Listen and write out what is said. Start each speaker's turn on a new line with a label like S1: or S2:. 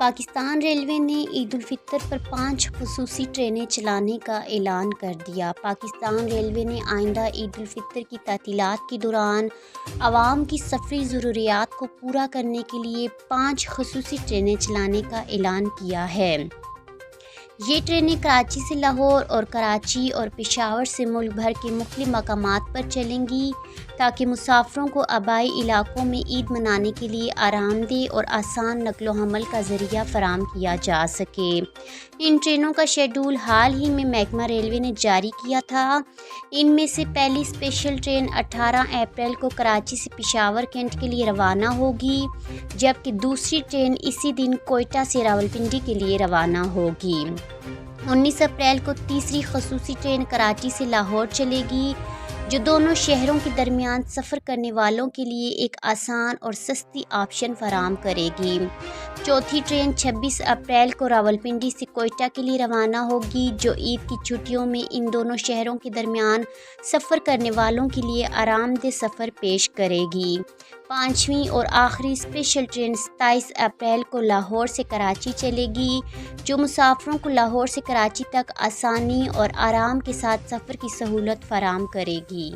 S1: Pakistan railway نے عید الفطر پر 5 خصوصی ٹرینیں چلانے کا اعلان کر دیا۔ پاکستان ریلوے نے آئندہ عید الفطر کی تعطیلات کے دوران عوام کی سفری ضروریات کو پورا کرنے کے لیے 5 خصوصی ٹرینیں چلانے کا اعلان کیا ہے۔ یہ ٹرینیں کراچی سے لاہور اور کراچی اور پشاور سے ملک بھر کے مختلف مقامات پر چلیں گی تاکہ مسافروں کو آبائی علاقوں میں عید منانے کے لیے آرام دہ اور آسان نقل و حمل کا ذریعہ فراہم کیا جا سکے۔ ان ٹرینوں کا شیڈول حال ہی میں محکمہ ریلوے نے جاری کیا تھا۔ ان میں سے پہلی اسپیشل ٹرین 18 اپریل کو کراچی سے پشاور کینٹ کے لیے روانہ ہوگی، جبکہ دوسری ٹرین اسی دن کوئٹہ سے راولپنڈی کے لیے روانہ ہوگی۔ 19 اپریل کو تیسری خصوصی ٹرین کراچی سے لاہور چلے گی، جو دونوں شہروں کے درمیان سفر کرنے والوں کے لیے ایک آسان اور سستی آپشن فراہم کرے گی۔ چوتھی ٹرین 26 اپریل کو راولپنڈی سے کوئٹہ کے لیے روانہ ہوگی، جو عید کی چھٹیوں میں ان دونوں شہروں کے درمیان سفر کرنے والوں کے لیے آرام دہ سفر پیش کرے گی۔ پانچویں اور آخری اسپیشل ٹرین 27 اپریل کو لاہور سے کراچی چلے گی، جو مسافروں کو لاہور سے کراچی تک آسانی اور آرام کے ساتھ سفر کی سہولت فراہم کرے گی۔